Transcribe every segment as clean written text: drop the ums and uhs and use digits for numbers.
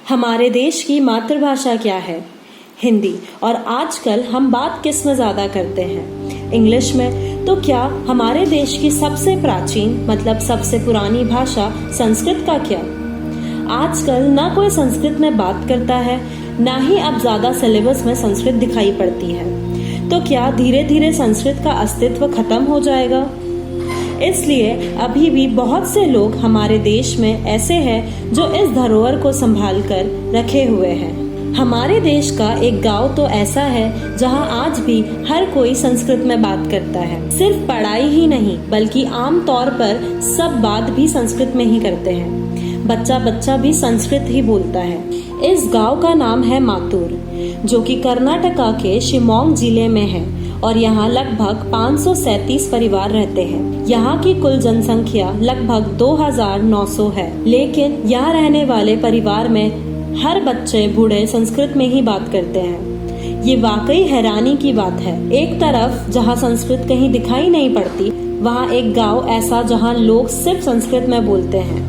हमारे देश की मातृभाषा क्या है? हिंदी। और आजकल हम बात किस में ज्यादा करते हैं? इंग्लिश में। तो क्या हमारे देश की सबसे प्राचीन मतलब सबसे पुरानी भाषा संस्कृत का क्या? आजकल ना कोई संस्कृत में बात करता है, ना ही अब ज्यादा सिलेबस में संस्कृत दिखाई पड़ती है। तो क्या धीरे धीरे संस्कृत का अस्तित्व खत्म हो जाएगा? इसलिए अभी भी बहुत से लोग हमारे देश में ऐसे हैं जो इस धरोहर को संभाल कर रखे हुए हैं। हमारे देश का एक गांव तो ऐसा है जहां आज भी हर कोई संस्कृत में बात करता है। सिर्फ पढ़ाई ही नहीं बल्कि आम तौर पर सब बात भी संस्कृत में ही करते हैं। बच्चा बच्चा भी संस्कृत ही बोलता है। इस गांव का नाम है मातूर, जो कि कर्नाटका के शिवमोगा जिले में है और यहाँ लगभग 537 परिवार रहते हैं। यहाँ की कुल जनसंख्या लगभग 2900 है, लेकिन यहाँ रहने वाले परिवार में हर बच्चे बूढ़े संस्कृत में ही बात करते हैं। ये वाकई हैरानी की बात है। एक तरफ जहाँ संस्कृत कहीं दिखाई नहीं पड़ती, वहाँ एक गांव ऐसा जहाँ लोग सिर्फ संस्कृत में बोलते हैं।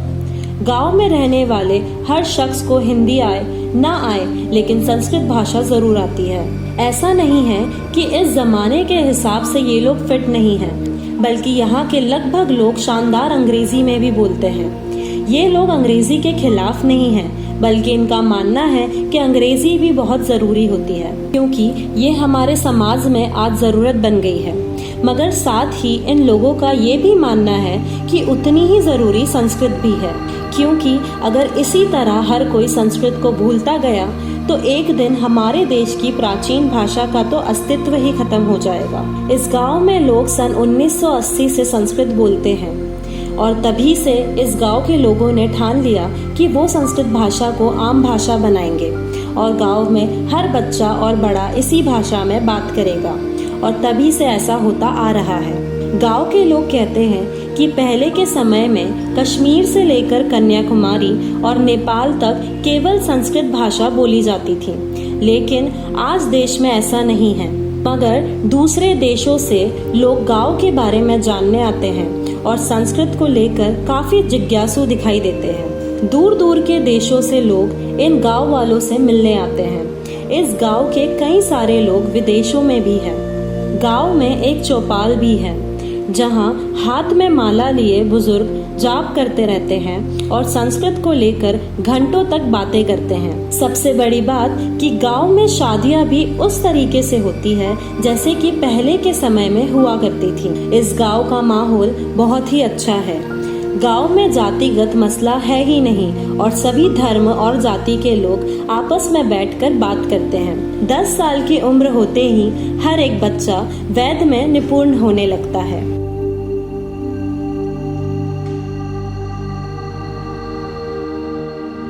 गांव में रहने वाले हर शख्स को हिंदी आए ना आए, लेकिन संस्कृत भाषा जरूर आती है। ऐसा नहीं है कि इस जमाने के हिसाब से ये लोग फिट नहीं हैं, बल्कि यहाँ के लगभग लोग शानदार अंग्रेजी में भी बोलते हैं। ये लोग अंग्रेजी के खिलाफ नहीं हैं, बल्कि इनका मानना है कि अंग्रेजी भी बहुत जरूरी होती है, क्योंकि ये हमारे समाज में आज जरूरत बन गई है। मगर साथ ही इन लोगों का ये भी मानना है कि उतनी ही जरूरी संस्कृत भी है, क्योंकि अगर इसी तरह हर कोई संस्कृत को भूलता गया तो एक दिन हमारे देश की प्राचीन भाषा का तो अस्तित्व ही खत्म हो जाएगा। इस गांव में लोग सन 1980 से संस्कृत बोलते हैं और तभी से इस गांव के लोगों ने ठान लिया कि वो संस्कृत भाषा को आम भाषा बनाएंगे और गांव में हर बच्चा और बड़ा इसी भाषा में बात करेगा, और तभी से ऐसा होता आ रहा है। गांव के लोग कहते हैं कि पहले के समय में कश्मीर से लेकर कन्याकुमारी और नेपाल तक केवल संस्कृत भाषा बोली जाती थी, लेकिन आज देश में ऐसा नहीं है। मगर दूसरे देशों से लोग गांव के बारे में जानने आते हैं और संस्कृत को लेकर काफी जिज्ञासु दिखाई देते हैं। दूर दूर के देशों से लोग इन गांव वालों से मिलने आते हैं। इस गांव के कई सारे लोग विदेशों में भी हैं। गांव में एक चौपाल भी है, जहां हाथ में माला लिए बुजुर्ग जाप करते रहते हैं और संस्कृत को लेकर घंटों तक बातें करते हैं। सबसे बड़ी बात कि गांव में शादियां भी उस तरीके से होती है जैसे कि पहले के समय में हुआ करती थी। इस गांव का माहौल बहुत ही अच्छा है। गांव में जातिगत मसला है ही नहीं और सभी धर्म और जाति के लोग आपस में बैठकर बात करते हैं। 10 साल की उम्र होते ही हर एक बच्चा वेद में निपुण होने लगता है।